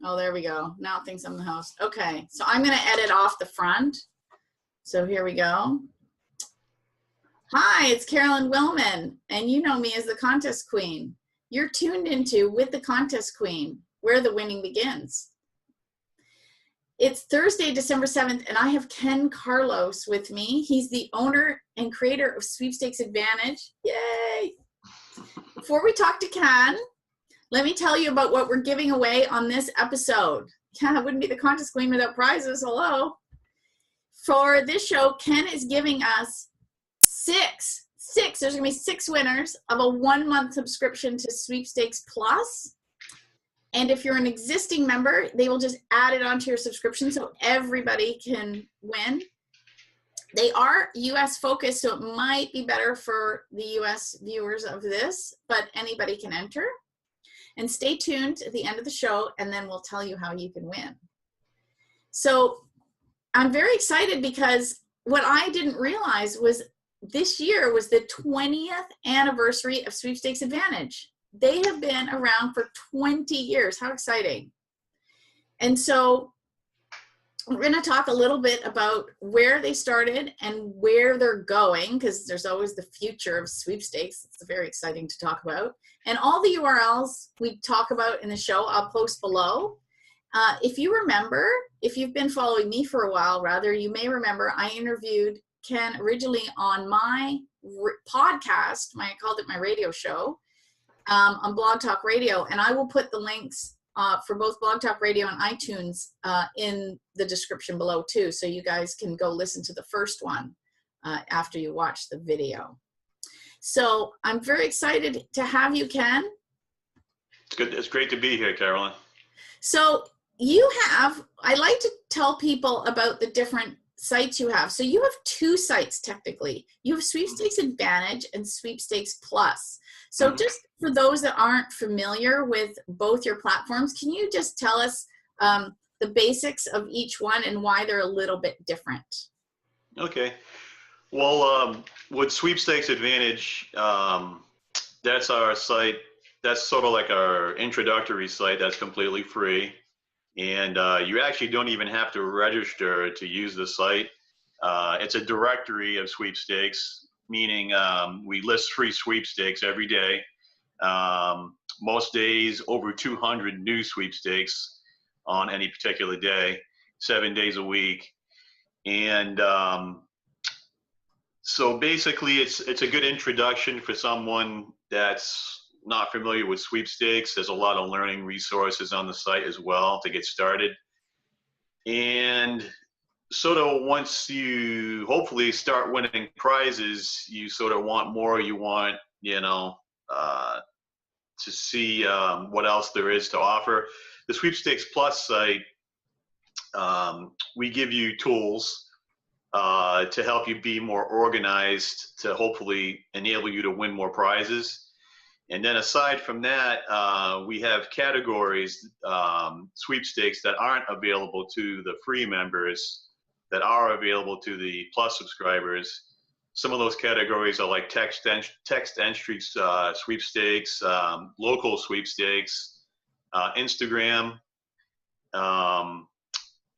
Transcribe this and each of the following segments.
Oh, there we go. Now it thinks I'm the host. Okay, so I'm going to edit off the front. So here we go. Hi, it's Carolyn Willman, and you know me as the Contest Queen. You're tuned into With the Contest Queen, where the winning begins. It's Thursday, December 7th, and I have Ken Carlos with me. He's the owner and creator of Sweepstakes Advantage. Yay! Before we talk to Ken, let me tell you about what we're giving away on this episode. Yeah, I wouldn't be the Contest Queen without prizes. Hello. For this show, Ken is giving us six, there's going to be 6 winners of a 1-month subscription to Sweepstakes Plus. And if you're an existing member, they will just add it onto your subscription so everybody can win. They are US focused, so it might be better for the US viewers of this, but anybody can enter. And stay tuned at the end of the show, and then we'll tell you how you can win. So I'm very excited because what I didn't realize was this year was the 20th anniversary of Sweepstakes Advantage. They have been around for 20 years. How exciting. And so we're going to talk a little bit about where they started and where they're going, because there's always the future of sweepstakes. It's very exciting to talk about. And all the URLs we talk about in the show, I'll post below. If you remember, if you've been following me for a while, rather, you may remember I interviewed Ken originally on my podcast. I called it my radio show on Blog Talk Radio. And I will put the links for both Blog Talk Radio and iTunes in the description below too. So you guys can go listen to the first one after you watch the video. So I'm very excited to have you, Ken. It's good. It's great to be here, Carolyn. So you have, I like to tell people about the different sites you have. So you have 2 sites technically. You have Sweepstakes Advantage and Sweepstakes Plus. So just for those that aren't familiar with both your platforms, can you just tell us the basics of each one and why they're a little bit different? Okay. Well, with Sweepstakes Advantage, that's our site. That's sort of like our introductory site that's completely free. And you actually don't even have to register to use the site. It's a directory of sweepstakes, meaning we list free sweepstakes every day. Most days, over 200 new sweepstakes on any particular day, 7 days a week. And so basically, it's a good introduction for someone that's not familiar with sweepstakes. There's a lot of learning resources on the site as well to get started. And sort of once you hopefully start winning prizes, you sort of want more. You want, to see what else there is to offer. The Sweepstakes Plus site, we give you tools to help you be more organized, to hopefully enable you to win more prizes. And then aside from that, we have categories, sweepstakes that aren't available to the free members, that are available to the Plus subscribers. Some of those categories are like text entry sweepstakes, local sweepstakes, Instagram,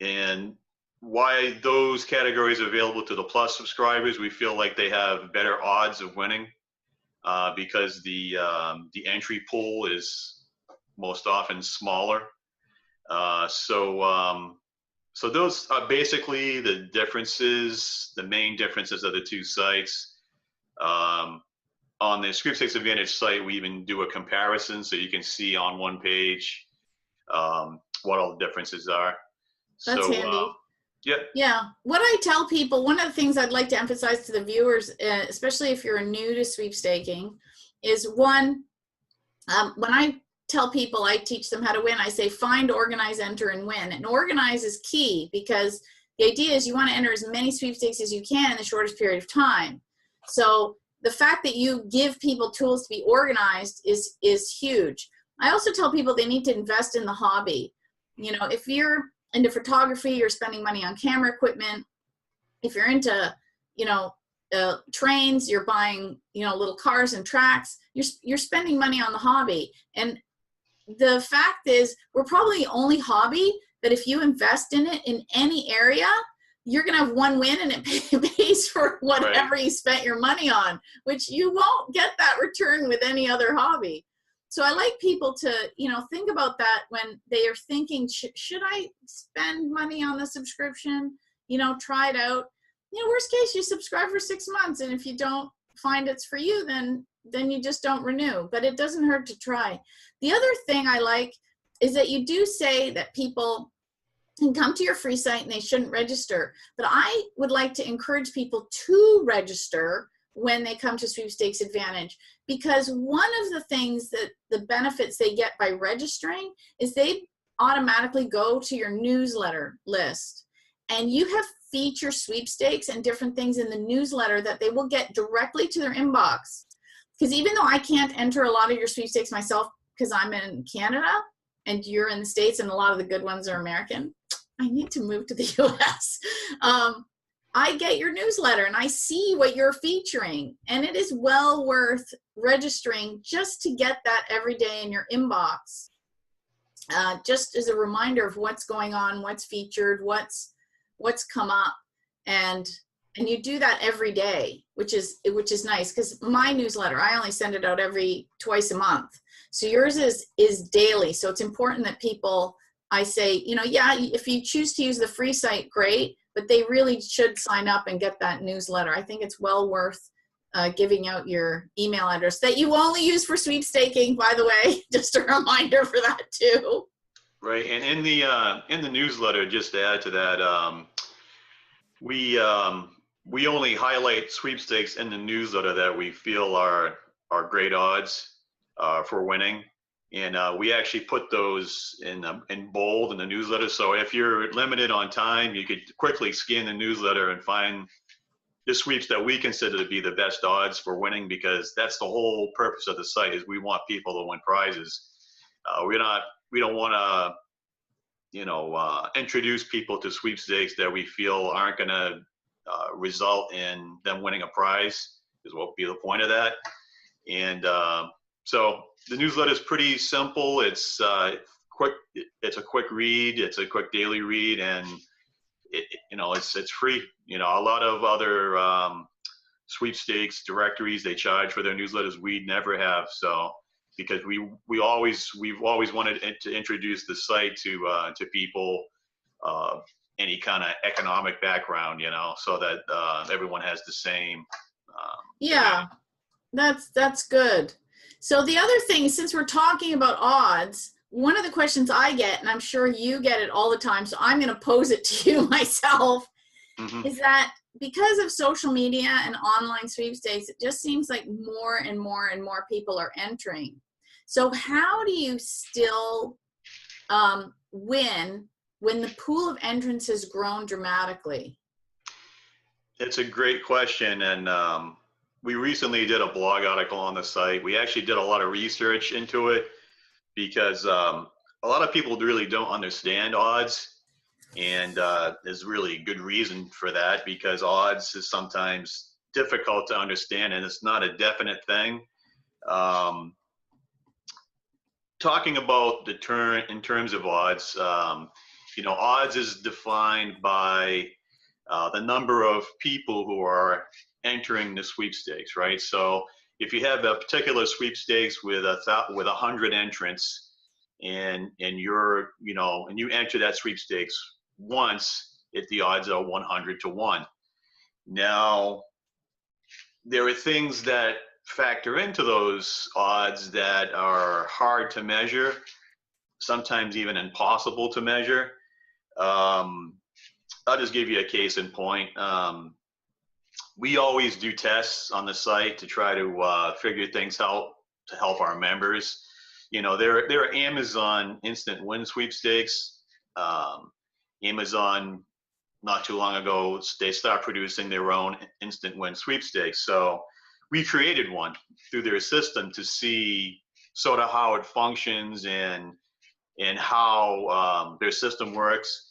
and why those categories are available to the Plus subscribers, we feel like they have better odds of winning because the entry pool is most often smaller. So those are basically the differences, the main differences of the 2 sites. On the Sweepstakes Advantage site, we even do a comparison so you can see on one page what all the differences are. That's handy. Yeah. What I tell people, one of the things I'd like to emphasize to the viewers, especially if you're new to sweepstaking, is one, when I tell people I teach them how to win, I say find, organize, enter, and win. And organize is key because the idea is you want to enter as many sweepstakes as you can in the shortest period of time. So the fact that you give people tools to be organized is huge. I also tell people they need to invest in the hobby. If you're into photography, you're spending money on camera equipment. If you're into, trains, you're buying, little cars and tracks. You're spending money on the hobby. And the fact is, we're probably the only hobby that if you invest in it in any area, you're going to have one win and it pays for whatever you spent your money on, which you won't get that return with any other hobby. So I like people to, think about that when they are thinking, should I spend money on the subscription? Try it out. Worst case, you subscribe for 6 months. And if you don't find it's for you, then you just don't renew, but it doesn't hurt to try. The other thing I like is that you do say that people can come to your free site and they shouldn't register. But I would like to encourage people to register when they come to Sweepstakes Advantage, because one of the things that the benefits they get by registering is they automatically go to your newsletter list, and you have feature sweepstakes and different things in the newsletter that they will get directly to their inbox. Because even though I can't enter a lot of your sweepstakes myself because I'm in Canada and you're in the States and a lot of the good ones are American, I need to move to the US. I get your newsletter and I see what you're featuring, and it is well worth registering just to get that every day in your inbox. Just as a reminder of what's going on, what's featured, what's come up, and you do that every day, which is nice, because my newsletter, I only send it out twice a month. So yours is daily. So it's important that people, I say, yeah, if you choose to use the free site, great, but they really should sign up and get that newsletter. I think it's well worth giving out your email address that you only use for sweepstaking, by the way, just a reminder for that too. Right, and in the newsletter, just to add to that, we only highlight sweepstakes in the newsletter that we feel are great odds for winning, and we actually put those in bold in the newsletter. So if you're limited on time, you could quickly scan the newsletter and find the sweeps that we consider to be the best odds for winning, because that's the whole purpose of the site, is we want people to win prizes. We don't want to introduce people to sweepstakes that we feel aren't going to result in them winning a prize, is what would be the point of that. And so the newsletter is pretty simple. It's quick. It's a quick read. It's a quick daily read, and it's free. A lot of other sweepstakes directories, they charge for their newsletters. We never have. So because we've always wanted to introduce the site to people, any kind of economic background, so that everyone has the same. Yeah, that's good. So the other thing, since we're talking about odds, one of the questions I get, and I'm sure you get it all the time, so I'm going to pose it to you myself, is that because of social media and online sweepstakes, it just seems like more and more and more people are entering. So how do you still win when the pool of entrants has grown dramatically? It's a great question, and we recently did a blog article on the site. We actually did a lot of research into it, because a lot of people really don't understand odds, and there's really good reason for that, because odds is sometimes difficult to understand and it's not a definite thing. Talking about in terms of odds, odds is defined by the number of people who are entering the sweepstakes, right? So if you have a particular sweepstakes with 100 entrants, and you enter that sweepstakes once, the odds are 100-1. Now, there are things that factor into those odds that are hard to measure, sometimes even impossible to measure. I'll just give you a case in point. We always do tests on the site to try to figure things out to help our members. There are Amazon instant win sweepstakes. Amazon, not too long ago, they started producing their own instant win sweepstakes. So we created one through their system to see sort of how it functions and how their system works.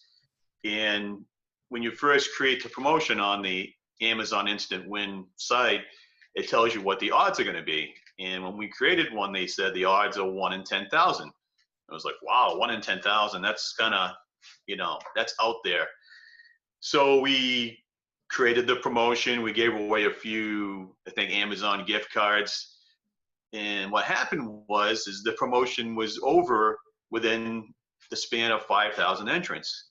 And when you first create the promotion on the Amazon Instant Win site, it tells you what the odds are going to be. And when we created one, they said the odds are 1 in 10,000. It was like, wow, 1 in 10,000. That's kind of, that's out there. So we created the promotion. We gave away a few, I think, Amazon gift cards. And what happened is the promotion was over within the span of 5,000 entrants.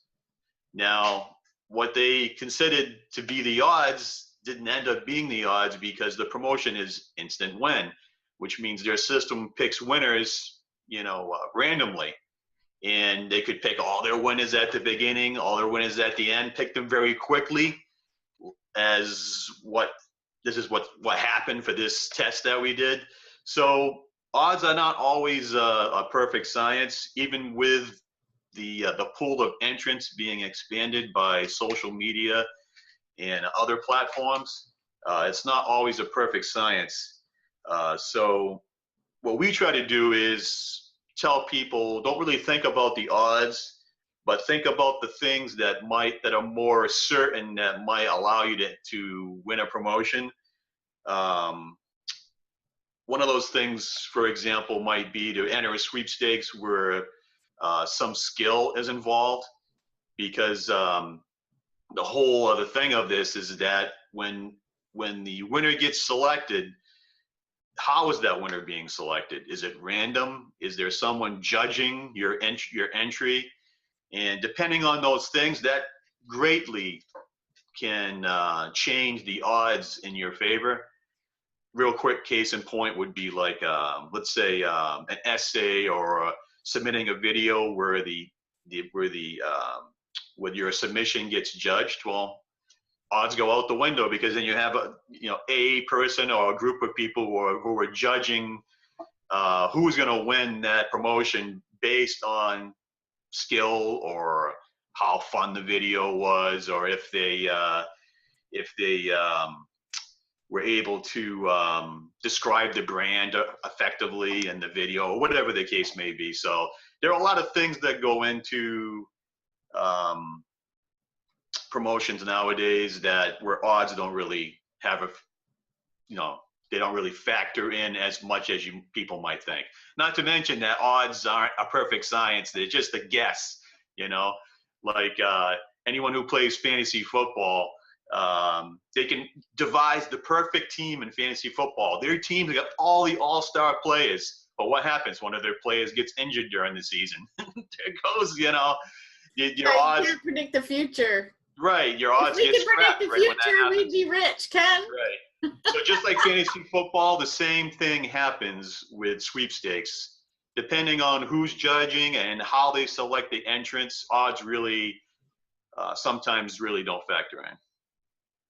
Now, what they considered to be the odds didn't end up being the odds, because the promotion is instant win, which means their system picks winners, randomly. And they could pick all their winners at the beginning, all their winners at the end, pick them very quickly. This is what happened for this test that we did. So odds are not always a perfect science, even with the pool of entrants being expanded by social media and other platforms. It's not always a perfect science. So what we try to do is tell people, don't really think about the odds, but think about the things that are more certain, that might allow you to win a promotion. One of those things, for example, might be to enter a sweepstakes where some skill is involved, because the whole other thing of this is that when the winner gets selected, how is that winner being selected? Is it random? Is there someone judging your entry? And depending on those things, that greatly can change the odds in your favor. Real quick case in point would be like, let's say an essay, or submitting a video where your submission gets judged. Well, odds go out the window, because then you have a person or a group of people who are judging who's going to win that promotion based on skill, or how fun the video was, or if they were able to describe the brand effectively in the video, or whatever the case may be. So there are a lot of things that go into promotions nowadays where odds don't really have they don't really factor in as much as people might think. Not to mention that odds aren't a perfect science. They're just a guess, like anyone who plays fantasy football, they can devise the perfect team in fantasy football. Their team's got all the all-star players, but what happens? One of their players gets injured during the season. There goes, your odds. You can't predict the future. Right, your odds get scrapped. If we could predict the future, we'd be rich, Ken. Right. So just like fantasy football, the same thing happens with sweepstakes. Depending on who's judging and how they select the entrants, odds really sometimes really don't factor in.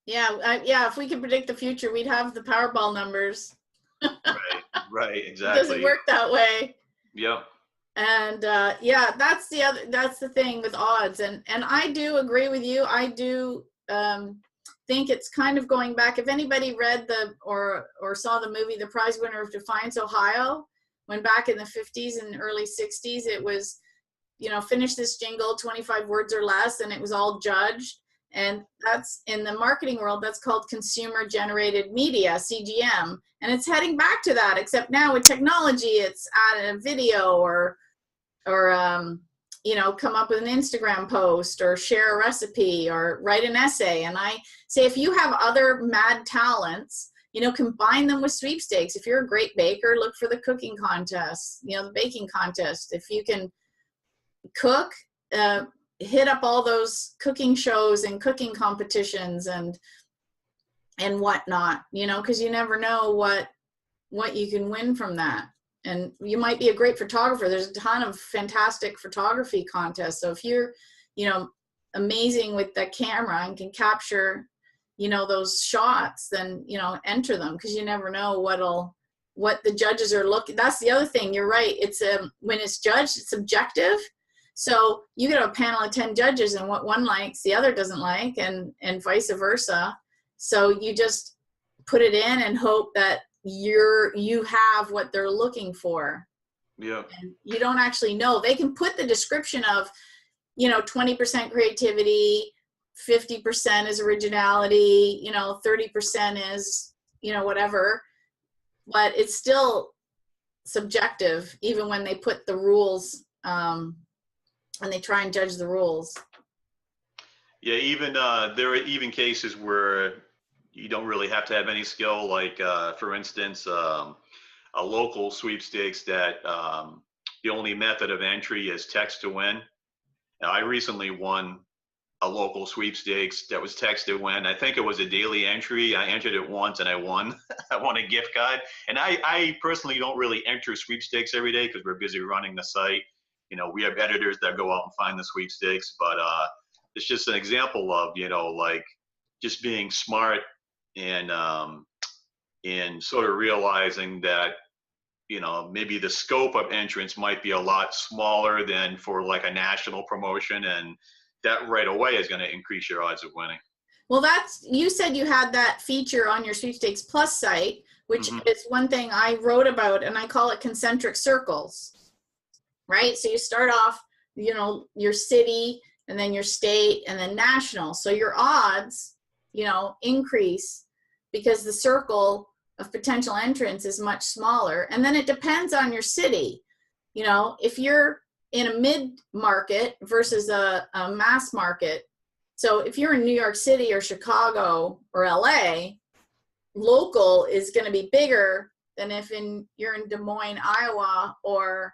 Yeah, if we could predict the future, we'd have the Powerball numbers. Right, exactly. It doesn't work that way. Yep. And that's the thing with odds. And I do agree with you. I do think it's kind of going back. If anybody read or saw the movie The Prize Winner of Defiance, Ohio, when back in the 50s and early 60s, it was, finish this jingle, 25 words or less, and it was all judged. And that's, in the marketing world, that's called consumer generated media, CGM. And it's heading back to that, except now with technology, it's added a video or come up with an Instagram post, or share a recipe, or write an essay. And I say, if you have other mad talents, combine them with sweepstakes. If you're a great baker, look for the cooking contest, the baking contest. If you can cook, hit up all those cooking shows and cooking competitions and whatnot, because you never know what you can win from that. And you might be a great photographer. There's a ton of fantastic photography contests. So if you're, amazing with the camera and can capture, those shots, then, enter them, because you never know what the judges are looking. That's the other thing. You're right. It's when it's judged, it's subjective. So you get a panel of 10 judges, and what one likes, the other doesn't like, and vice versa. So you just put it in and hope that you have what they're looking for. Yeah. And you don't actually know. They can put the description of, 20% creativity, 50% is originality, 30% is, whatever, but it's still subjective, even when they put the rules and they try and judge the rules. Yeah, even there are even cases where you don't really have to have any skill. Like, for instance, a local sweepstakes that the only method of entry is text to win. Now, I recently won a local sweepstakes that was text to win. I think it was a daily entry. I entered it once and I won. I won a gift card. And I personally don't really enter sweepstakes every day because we're busy running the site. You know, we have editors that go out and find the sweepstakes, but it's just an example of, you know, like just being smart and sort of realizing that, you know, maybe the scope of entrance might be a lot smaller than for like a national promotion, and that right away is going to increase your odds of winning. Well, you said you had that feature on your Sweepstakes Plus site, which is one thing I wrote about, and I call it concentric circles, right? So you start off, you know, your city, and then your state, and then national. So your odds, you know, increase because the circle of potential entrants is much smaller. And then it depends on your city. You know, if you're in a mid market versus a mass market. So if you're in New York City or Chicago or LA, local is going to be bigger than if you're in Des Moines, Iowa, or,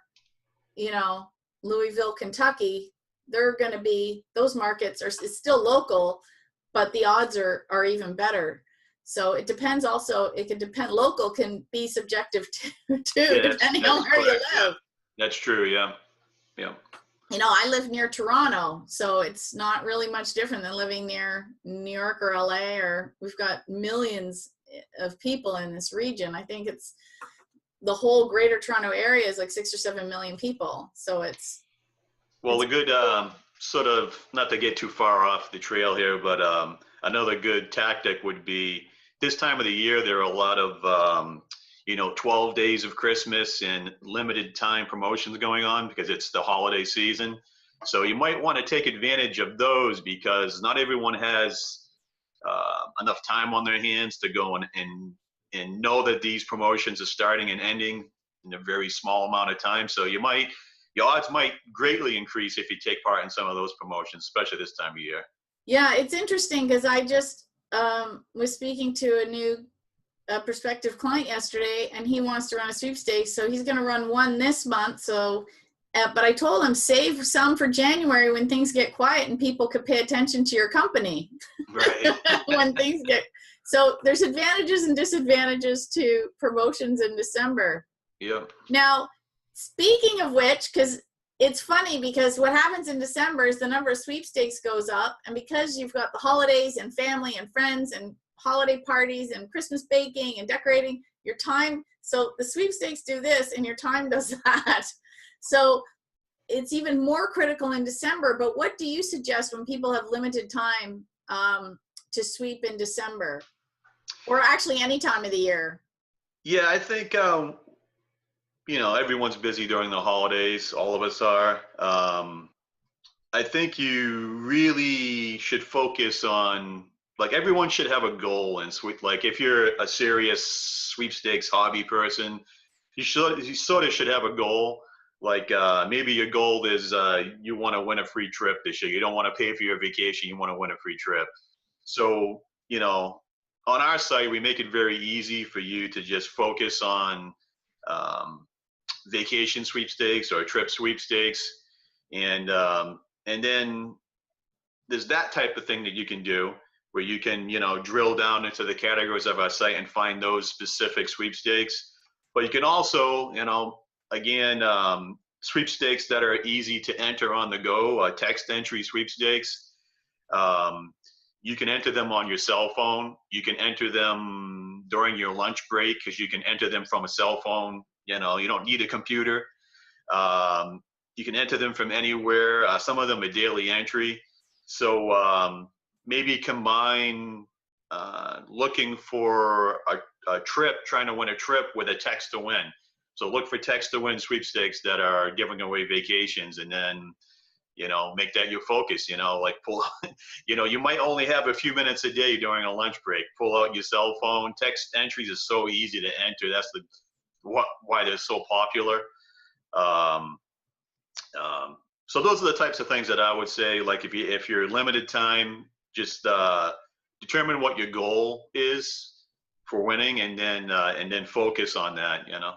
you know, Louisville, Kentucky. They're going to be, those markets it's still local, but the odds are even better. So it depends also, it can depend, local can be subjective too, Yeah, depending on where you live. Yeah. That's true, yeah. Yeah. You know, I live near Toronto, so it's not really much different than living near New York or LA, or we've got millions of people in this region. I think it's the whole greater Toronto area is like 6 or 7 million people. So it's. Well, a good sort of, not to get too far off the trail here, but another good tactic would be this time of the year, there are a lot of, you know, 12 days of Christmas and limited time promotions going on because it's the holiday season. So you might want to take advantage of those because not everyone has enough time on their hands to go and know that these promotions are starting and ending in a very small amount of time. So your odds might greatly increase if you take part in some of those promotions, especially this time of year. Yeah, it's interesting because I just was speaking to a new prospective client yesterday, and he wants to run a sweepstakes. So he's going to run one this month. So, but I told him save some for January when things get quiet and people could pay attention to your company. Right. When things get, so there's advantages and disadvantages to promotions in December. Yep. Now, speaking of which, because it's funny because what happens in December is the number of sweepstakes goes up, and because you've got the holidays and family and friends and holiday parties and Christmas baking and decorating, your time, so the sweepstakes do this and your time does that. So it's even more critical in December. But what do you suggest when people have limited time to sweep in December, or actually any time of the year? Yeah, I think you know, everyone's busy during the holidays. All of us are. I think you really should focus on, like, everyone should have a goal in sweep. Like, if you're a serious sweepstakes hobby person, you sort of should have a goal. Like, maybe your goal is you want to win a free trip this year. You don't want to pay for your vacation. You want to win a free trip. So, you know, on our site, we make it very easy for you to just focus on vacation sweepstakes or trip sweepstakes, and then there's that type of thing that you can do where you can, you know, drill down into the categories of our site and find those specific sweepstakes. But you can also, you know, again, sweepstakes that are easy to enter on the go, text entry sweepstakes. You can enter them on your cell phone. You can enter them during your lunch break because you can enter them from a cell phone. You know, you don't need a computer. You can enter them from anywhere. Some of them are daily entry. So maybe combine looking for a trip, trying to win a trip with a text to win. So look for text to win sweepstakes that are giving away vacations, and then, you know, make that your focus. You know, like pull, you know, you might only have a few minutes a day during a lunch break. Pull out your cell phone. Text entries are so easy to enter. That's why they're so popular. So those are the types of things that I would say, like if you're limited time, just determine what your goal is for winning, and then focus on that, you know.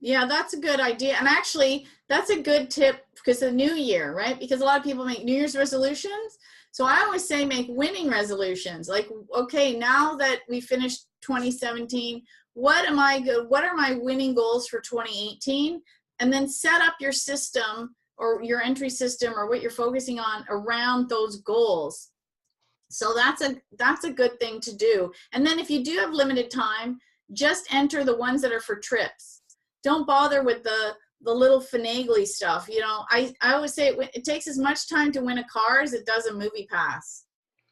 Yeah, that's a good idea. And actually, that's a good tip because the new year, right? Because a lot of people make New Year's resolutions. So I always say make winning resolutions. Like, okay, now that we finished 2017, what are my winning goals for 2018? And then set up your system or your entry system or what you're focusing on around those goals. So that's a good thing to do. And then if you do have limited time, just enter the ones that are for trips. Don't bother with the little finagly stuff. You know, I always say it takes as much time to win a car as it does a movie pass.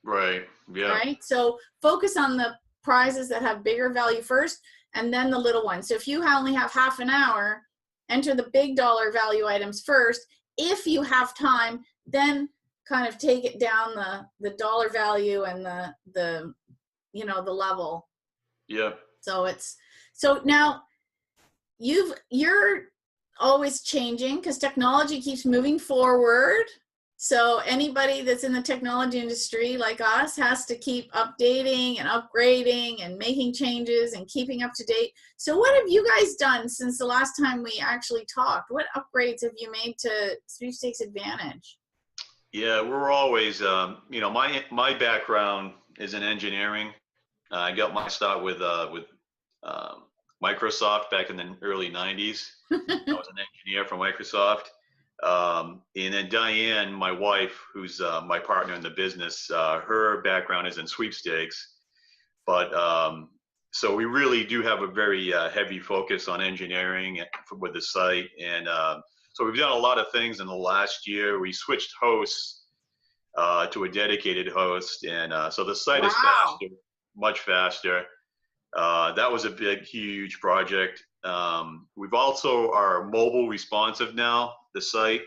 Right. Yeah. Right. So focus on the prizes that have bigger value first, and then the little ones. So if you only have half an hour, enter the big dollar value items first. If you have time, then kind of take it down the dollar value and the the level. Yeah. So now you're always changing because technology keeps moving forward. So anybody that's in the technology industry like us has to keep updating and upgrading and making changes and keeping up to date. So what have you guys done since the last time we actually talked? What upgrades have you made to Sweepstakes Advantage? Yeah, we're always, my background is in engineering. I got my start with Microsoft back in the early 90s. I was an engineer for Microsoft. And then Diane, my wife, who's my partner in the business, her background is in sweepstakes. But so we really do have a very heavy focus on engineering with the site. And so we've done a lot of things in the last year. We switched hosts to a dedicated host. And so the site is faster, much faster. That was a big, huge project. We've also are mobile responsive now, the site.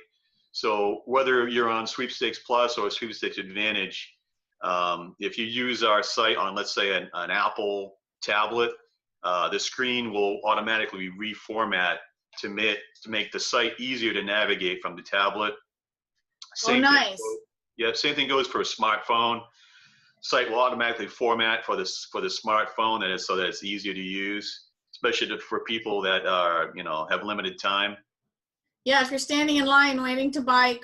So whether you're on Sweepstakes Plus or Sweepstakes Advantage, if you use our site on, let's say, an Apple tablet, the screen will automatically reformat to make the site easier to navigate from the tablet. Oh, nice. Same thing goes for a smartphone. Site will automatically format for the smartphone, so that it's easier to use, especially for people that are, have limited time. Yeah, if you're standing in line waiting to buy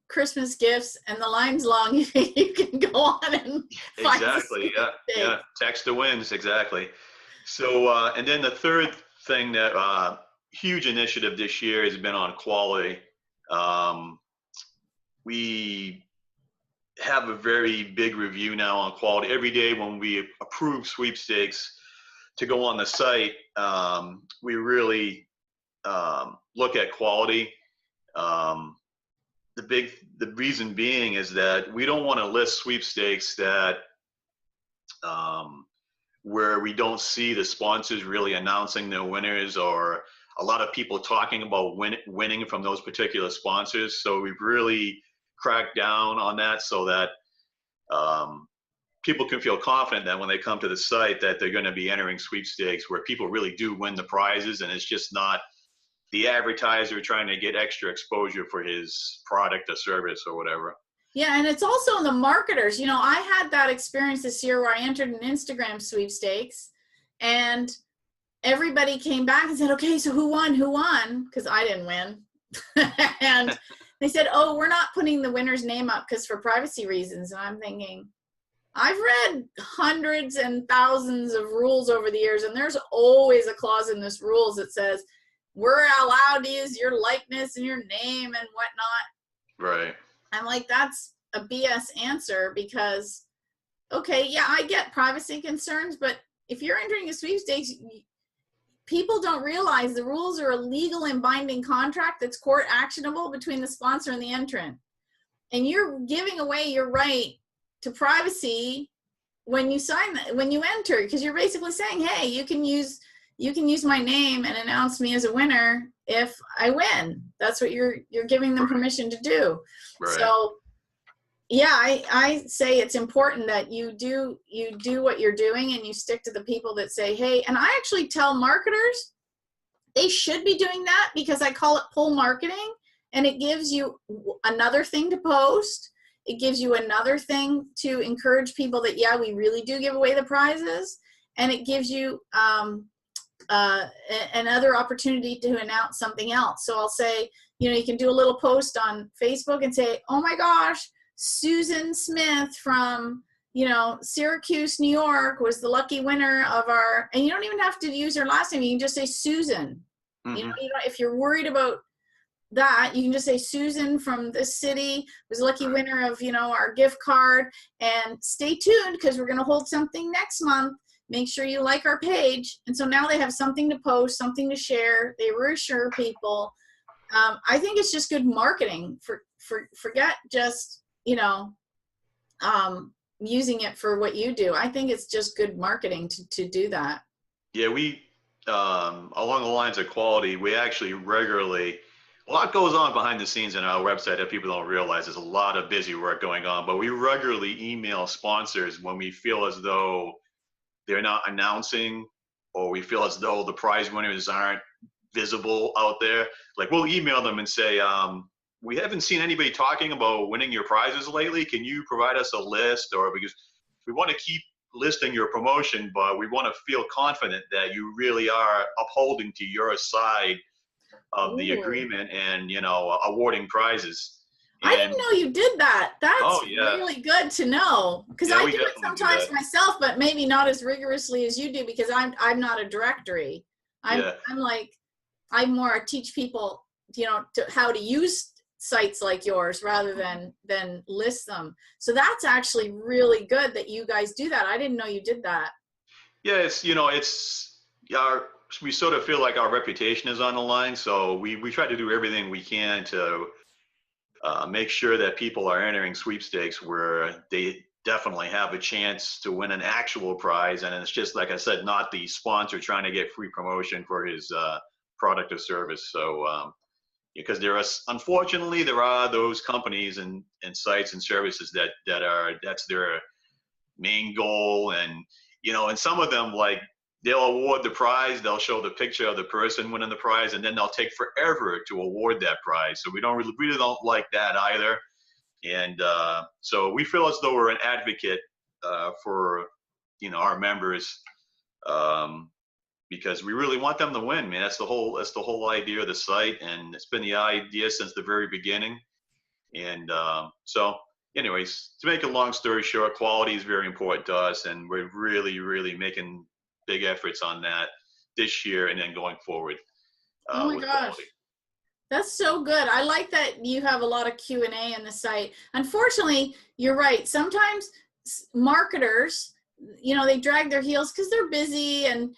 Christmas gifts and the line's long, you can go on and find exactly. Yeah. Text to wins, exactly. So, and then the third thing that huge initiative this year has been on quality. We have a very big review now on quality. Every day when we approve sweepstakes to go on the site, we really look at quality. The reason being is that we don't want to list sweepstakes that where we don't see the sponsors really announcing their winners, or a lot of people talking about winning from those particular sponsors. So we've really cracked down on that so that people can feel confident that when they come to the site that they're going to be entering sweepstakes where people really do win the prizes, and it's just not the advertiser trying to get extra exposure for his product or service or whatever. Yeah, and it's also the marketers. I had that experience this year where I entered an Instagram sweepstakes, and everybody came back and said, okay, so who won? Because I didn't win. And they said, oh, we're not putting the winner's name up because for privacy reasons. And I'm thinking, I've read hundreds and thousands of rules over the years, and there's always a clause in this rules that says we're allowed to use your likeness and your name and whatnot. Right. I'm like, that's a BS answer because, okay, yeah, I get privacy concerns, but if you're entering a sweepstakes, people don't realize the rules are a legal and binding contract that's court actionable between the sponsor and the entrant. And you're giving away your right to privacy when you sign that, when you enter, because you're basically saying, hey, you can use my name and announce me as a winner if I win. That's what you're giving them permission to do. Right. So yeah, I say it's important that you do what you're doing and you stick to the people that say, hey, and I actually tell marketers they should be doing that because I call it pull marketing. and it gives you another thing to post. It gives you another thing to encourage people that, yeah, we really do give away the prizes. And it gives you another opportunity to announce something else. So I'll say, you know, you can do a little post on Facebook and say, oh my gosh, Susan Smith from, you know, Syracuse, New York was the lucky winner of our, and you don't even have to use her last name. You can just say Susan. Mm-hmm. You know, if you're worried about that, you can just say Susan from this city was a lucky winner of, you know, our gift card. And stay tuned because we're going to hold something next month. Make sure you like our page. And so now they have something to post, something to share. They reassure people. I think it's just good marketing. Forget just, you know, using it for what you do. I think it's just good marketing to do that. Yeah, we, along the lines of quality, we actually regularly, a lot goes on behind the scenes in our website that people don't realize. There's a lot of busy work going on, but we regularly email sponsors when we feel as though they're not announcing, or we feel as though the prize winners aren't visible out there. Like, we'll email them and say, we haven't seen anybody talking about winning your prizes lately. Can you provide us a list? Or because we want to keep listing your promotion, but we want to feel confident that you really are upholding to your side of the agreement and, you know, awarding prizes. And, I didn't know you did that. That's yeah. really good to know, because Yeah, I do it sometimes myself, but maybe not as rigorously as you do, because I'm not a directory. I'm like, I more teach people, you know, how to use sites like yours rather than list them. So that's actually really good that you guys do that. I didn't know you did that. Yeah, it's, you know, we sort of feel like our reputation is on the line, so we try to do everything we can to make sure that people are entering sweepstakes where they definitely have a chance to win an actual prize. And it's just, like I said, not the sponsor trying to get free promotion for his product or service. So because unfortunately, there are those companies and sites and services that's their main goal. And, you know, and some of them, like, they'll award the prize, they'll show the picture of the person winning the prize, and then they'll take forever to award that prize. So we really don't like that either. And so we feel as though we're an advocate for, you know, our members, because we really want them to win, man. That's the whole idea of the site, and it's been the idea since the very beginning. And so anyways, to make a long story short, quality is very important to us, and we're really, really making big efforts on that this year and then going forward. Oh my gosh. Quality. That's so good. I like that you have a lot of Q&A on the site. Unfortunately, you're right. Sometimes marketers, you know, they drag their heels because they're busy, and,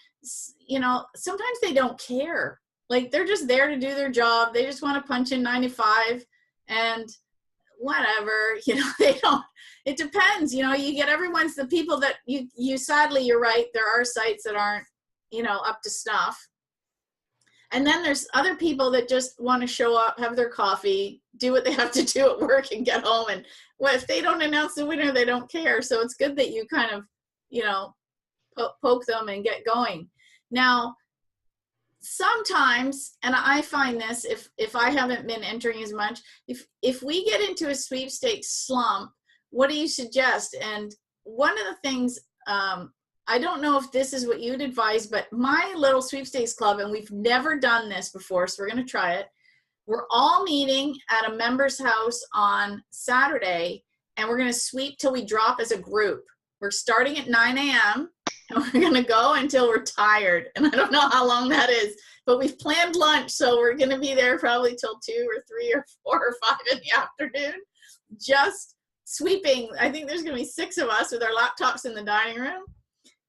you know, sometimes they don't care. Like, they're just there to do their job. They just want to punch in 9 to 5 and whatever, you know, they don't, it depends, you know, you get everyone's the people that you sadly, you're right, there are sites that aren't, you know, up to snuff. And then there's other people that just want to show up, have their coffee, do what they have to do at work, and get home. And well, if they don't announce the winner, they don't care. So it's good that you kind of, you know, poke them and get going. Now, sometimes, and I find this, if I haven't been entering as much, if we get into a sweepstakes slump, what do you suggest? And one of the things, I don't know if this is what you'd advise, but my little sweepstakes club, and we've never done this before, so we're going to try it. We're all meeting at a member's house on Saturday, and we're going to sweep till we drop as a group. We're starting at 9 a.m. and we're going to go until we're tired. And I don't know how long that is, but we've planned lunch, so we're going to be there probably till 2 or 3 or 4 or 5 in the afternoon, just sweeping. I think there's going to be 6 of us with our laptops in the dining room.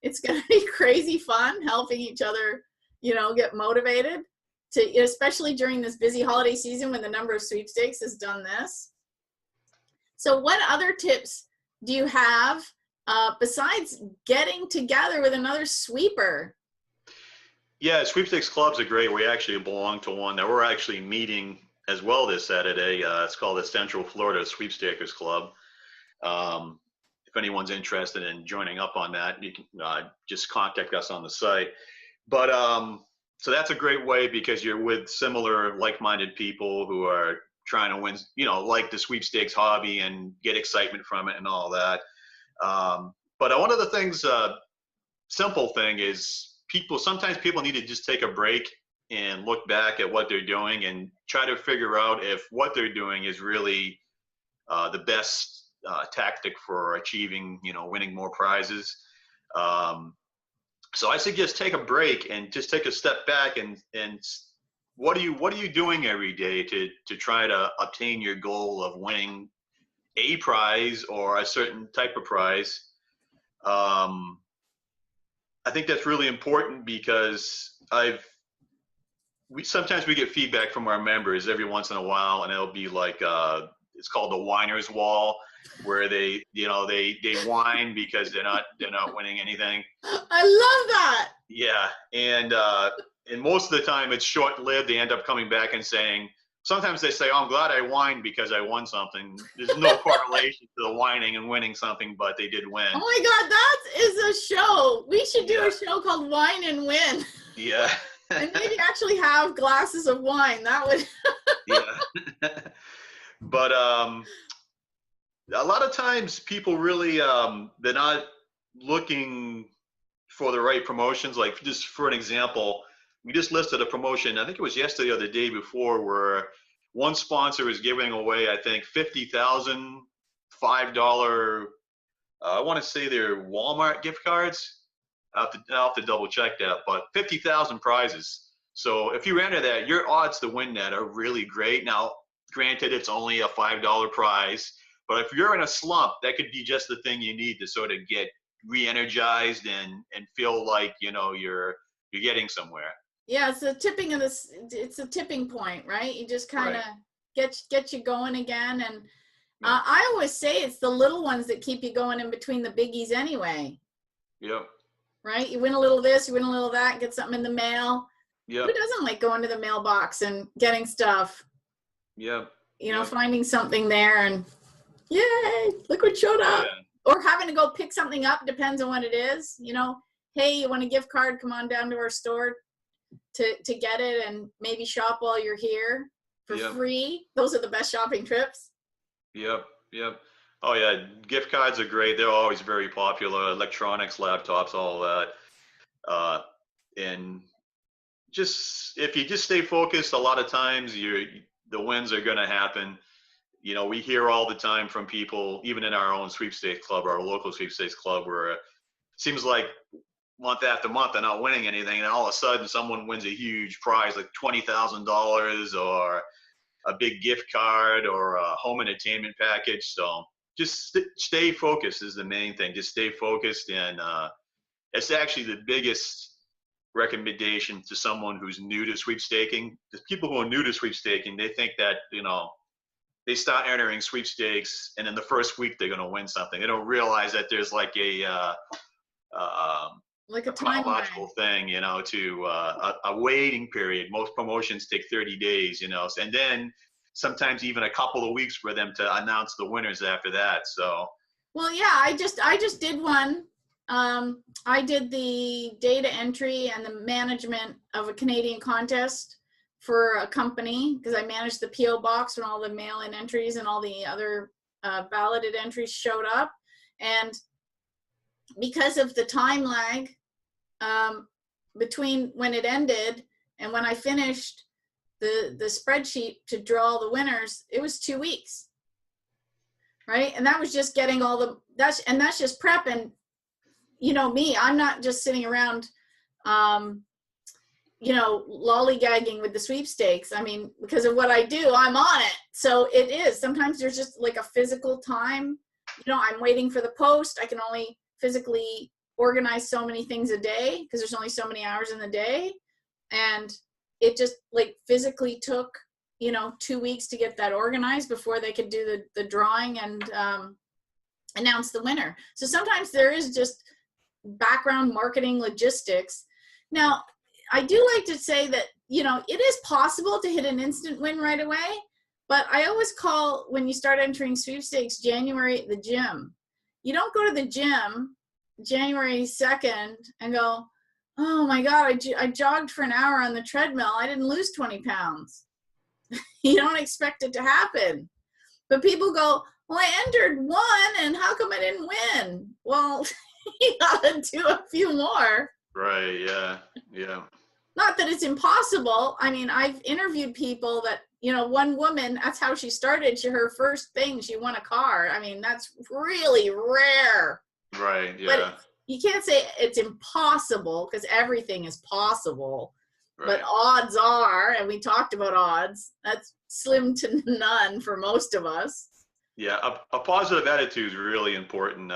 It's going to be crazy fun, helping each other, you know, get motivated, to, especially during this busy holiday season when the number of sweepstakes has done this. So what other tips do you have besides getting together with another sweeper? Yeah, Sweepstakes Clubs are great. We actually belong to one that we're actually meeting as well this Saturday. It's called the Central Florida Sweepstakes Club. If anyone's interested in joining up on that, you can just contact us on the site. But so that's a great way, because you're with similar like-minded people who are trying to win, like the sweepstakes hobby and get excitement from it and all that. But one of the things, simple thing is sometimes people need to just take a break and look back at what they're doing and try to figure out if what they're doing is really the best tactic for achieving, winning more prizes. So I suggest take a break and just take a step back and what are you doing every day to try to obtain your goal of winning a prize or a certain type of prize? I think that's really important because sometimes we get feedback from our members every once in a while, and it'll be like it's called the whiner's wall, where they whine because they're not winning anything. I love that. Yeah, and most of the time it's short-lived. They end up coming back and saying, sometimes they say, "Oh, I'm glad I whined because I won something." There's no correlation to the whining and winning something, but they did win. Oh my God, that is a show. We should do a show called Wine and Win. Yeah. And maybe actually have glasses of wine. That would. Yeah. But a lot of times people really they're not looking for the right promotions. Like, just for an example, we just listed a promotion, I think it was yesterday or the day before, where one sponsor is giving away, I think, 50,000 $5, I want to say they're Walmart gift cards. I'll have to double check that, but 50,000 prizes. So if you enter that, your odds to win that are really great. Now, granted, it's only a $5 prize, but if you're in a slump, that could be just the thing you need to sort of get re-energized and feel like, you're getting somewhere. Yeah, it's it's a tipping point, right? You just kind of get you going again. And I always say it's the little ones that keep you going in between the biggies anyway. Yep. Right? You win a little this, you win a little that, get something in the mail. Yep. Who doesn't like going to the mailbox and getting stuff? Yep. Finding something there and yay, look what showed up. Yeah. Or having to go pick something up, depends on what it is. Hey, you want a gift card? Come on down to our store to get it and maybe shop while you're here for free. Those are the best shopping trips. Yep. Oh yeah, gift cards are great. They're always very popular. Electronics, laptops, all that. And just if you just stay focused, a lot of times the wins are going to happen. We hear all the time from people, even in our own sweepstakes club, our local sweepstakes club, where it seems like month after month they're not winning anything, and all of a sudden someone wins a huge prize like $20,000 or a big gift card or a home entertainment package. So just stay focused is the main thing. Just stay focused, and it's actually the biggest recommendation to someone who's new to sweepstaking. The people who are new to sweepstaking, they think that they start entering sweepstakes and in the first week they're going to win something. They don't realize that there's like a chronological thing, to a waiting period. Most promotions take 30 days, and then sometimes even a couple of weeks for them to announce the winners after that. So, well, yeah, I just did one. I did the data entry and the management of a Canadian contest for a company because I managed the PO box when all the mail-in entries and all the other balloted entries showed up. And because of the time lag between when it ended and when I finished the spreadsheet to draw the winners, it was 2 weeks, right? And that was just getting that's just prep. And me, I'm not just sitting around lollygagging with the sweepstakes. I mean, because of what I do, I'm on it. So it is, sometimes there's just like a physical time, I'm waiting for the post. I can only physically organize so many things a day because there's only so many hours in the day. And it just like physically took, 2 weeks to get that organized before they could do the drawing and announce the winner. So sometimes there is just background marketing logistics. Now, I do like to say that, it is possible to hit an instant win right away, but I always call, when you start entering sweepstakes, January, the gym. You don't go to the gym January 2nd and go, oh my God, I jogged for an hour on the treadmill. I didn't lose 20 pounds. You don't expect it to happen. But people go, well, I entered one, and how come I didn't win? Well, you gotta do a few more. Right, yeah, yeah. Not that it's impossible. I mean, I've interviewed people that, one woman, that's how she started. Her first thing, she won a car. I mean, that's really rare. Right, yeah. But you can't say it's impossible, because everything is possible. Right. But odds are, and we talked about odds, that's slim to none for most of us. Yeah, a positive attitude is really important.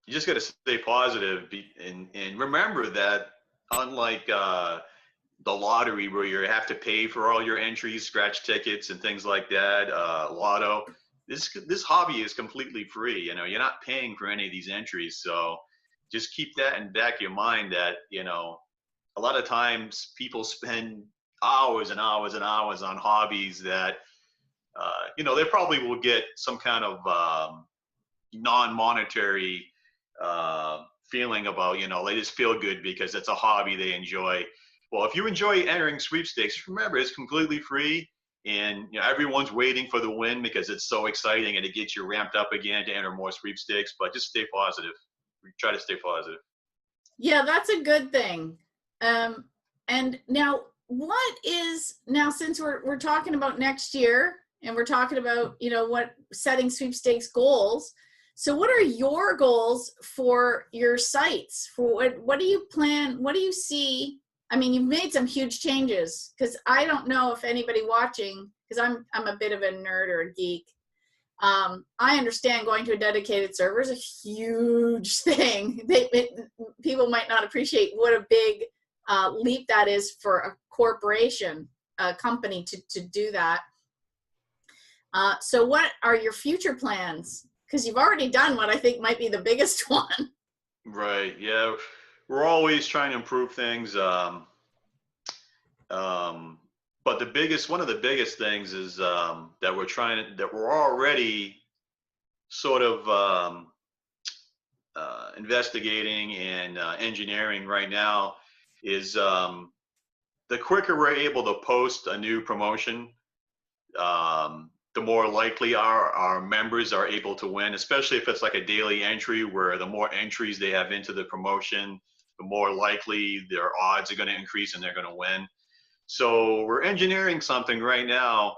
You just got to stay positive and remember that unlike the lottery where you have to pay for all your entries, scratch tickets and things like that, lotto, this hobby is completely free. You're not paying for any of these entries. So just keep that in the back of your mind that, a lot of times people spend hours and hours and hours on hobbies that, they probably will get some kind of non-monetary feeling about, they just feel good because it's a hobby they enjoy. Well, if you enjoy entering sweepstakes, remember it's completely free, and everyone's waiting for the win because it's so exciting and it gets you ramped up again to enter more sweepstakes. But just stay positive. Try to stay positive. Yeah, that's a good thing. And now, since we're talking about next year, and we're talking about what setting sweepstakes goals. So what are your goals for your sites? For what do you plan? What do you see? I mean, you've made some huge changes, because I don't know if anybody watching, because I'm a bit of a nerd or a geek. I understand going to a dedicated server is a huge thing. People might not appreciate what a big leap that is for a corporation, a company to do that. So what are your future plans? Because you've already done what I think might be the biggest one. Right. Yeah. We're always trying to improve things. But one of the biggest things is that we're already sort of investigating and engineering right now is the quicker we're able to post a new promotion, the more likely our members are able to win, especially if it's like a daily entry, where the more entries they have into the promotion, the more likely their odds are going to increase and they're going to win. So we're engineering something right now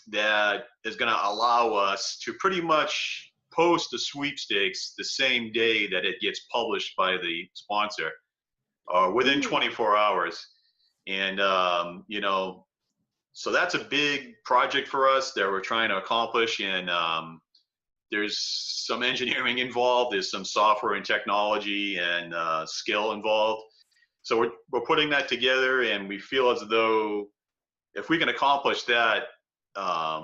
that is going to allow us to pretty much post the sweepstakes the same day that it gets published by the sponsor, within 24 hours. And, so that's a big project for us that we're trying to accomplish. And there's some engineering involved. There's some software and technology and skill involved. So we're putting that together, and we feel as though if we can accomplish that,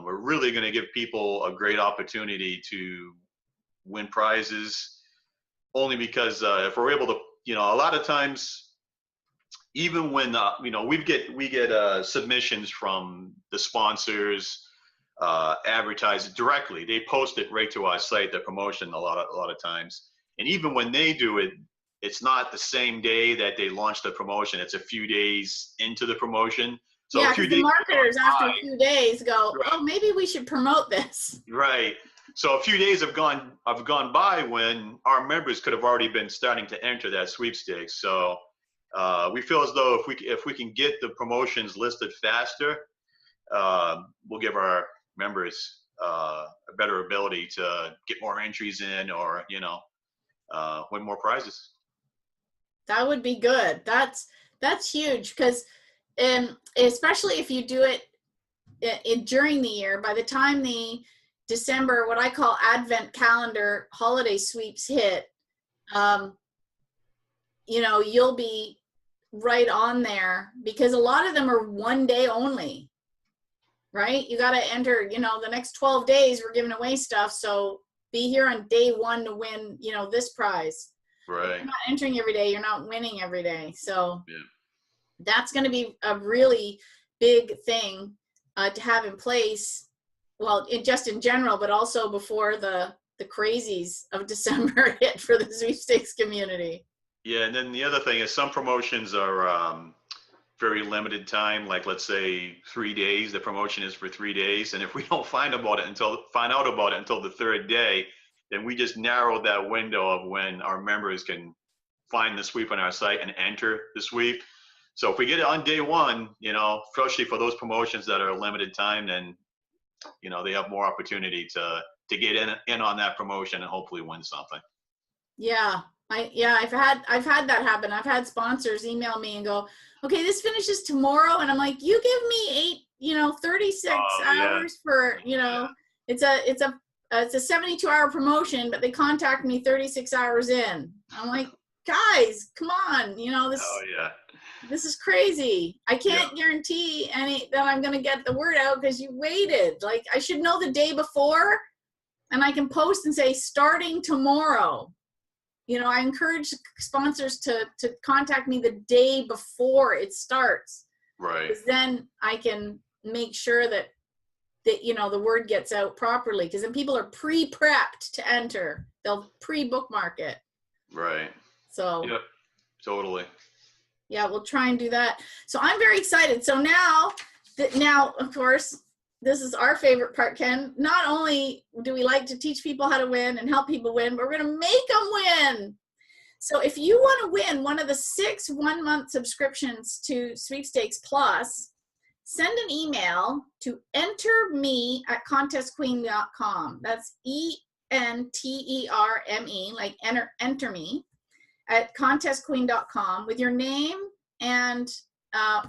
we're really going to give people a great opportunity to win prizes. Only because if we're able to, a lot of times, even when we get submissions from the sponsors, advertise it directly. They post it right to our site, the promotion, a lot of times. And even when they do it, it's not the same day that they launch the promotion. It's a few days into the promotion. So yeah, because the marketers after a few days go, right, oh, maybe we should promote this. Right. So a few days have gone by when our members could have already been starting to enter that sweepstakes. So we feel as though if we can get the promotions listed faster, we'll give our members a better ability to get more entries in, or win more prizes. That would be good. That's huge, because especially if you do it during the year, by the time the December, what I call Advent calendar holiday sweeps hit, you'll be right on there, because a lot of them are one day only, right? You got to enter, the next 12 days we're giving away stuff. So be here on day one to win, this prize. Right. If you're not entering every day, you're not winning every day. So yeah, that's going to be a really big thing to have in place. Well, just in general, but also before the crazies of December hit for the sweepstakes community. Yeah, and then the other thing is some promotions are very limited time, like let's say 3 days. The promotion is for 3 days, and if we don't find out about it until the third day, then we just narrowed that window of when our members can find the sweep on our site and enter the sweep. So if we get it on day one, especially for those promotions that are limited time, then they have more opportunity to get in on that promotion and hopefully win something. Yeah. I've had that happen. I've had sponsors email me and go, okay, this finishes tomorrow. And I'm like, you give me 36 hours for, it's a 72-hour promotion, but they contact me 36 hours in. I'm like, guys, come on. This is crazy. I can't guarantee that I'm going to get the word out because you waited. Like, I should know the day before, and I can post and say, starting tomorrow. I encourage sponsors to contact me the day before it starts. Right. Because then I can make sure that the word gets out properly. Because then people are pre-prepped to enter. They'll pre-bookmark it. Right. So. Yep. Totally. Yeah, we'll try and do that. So I'm very excited. So now, of course, this is our favorite part, Ken. Not only do we like to teach people how to win and help people win, but we're going to make them win. So if you want to win one of the 6 one-month subscriptions to Sweepstakes Plus, send an email to enterme@contestqueen.com. That's ENTERME, like enter me, at contestqueen.com with your name and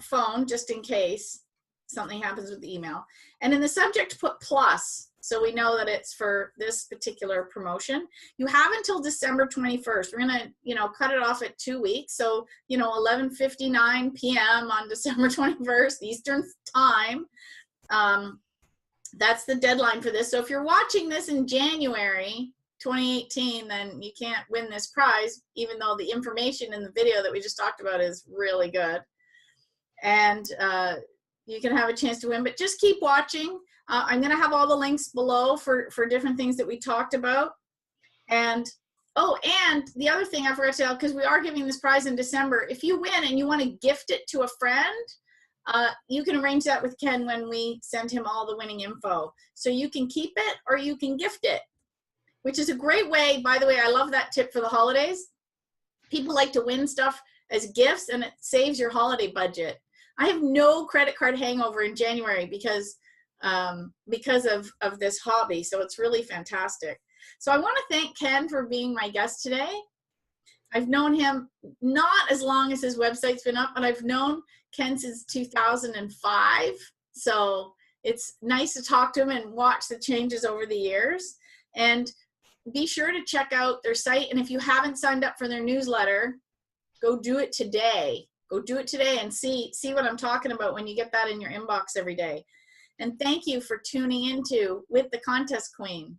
phone, just in case something happens with the email. And in the subject, put plus, so we know that it's for this particular promotion. You have until December 21st. We're going to, cut it off at 2 weeks. So, 11:59 p.m. on December 21st, Eastern time. That's the deadline for this. So if you're watching this in January 2018, then you can't win this prize, even though the information in the video that we just talked about is really good. And you can have a chance to win, but just keep watching. I'm going to have all the links below for different things that we talked about. And the other thing I forgot to tell, because we are giving this prize in December, if you win and you want to gift it to a friend, you can arrange that with Ken when we send him all the winning info. So you can keep it or you can gift it, which is a great way. By the way, I love that tip for the holidays. People like to win stuff as gifts, and it saves your holiday budget. I have no credit card hangover in January because of this hobby. So it's really fantastic. So I want to thank Ken for being my guest today. I've known him not as long as his website's been up, but I've known Ken since 2005. So it's nice to talk to him and watch the changes over the years. And be sure to check out their site. And if you haven't signed up for their newsletter, go do it today. Go do it today and see what I'm talking about when you get that in your inbox every day. And thank you for tuning into With the Contest Queen.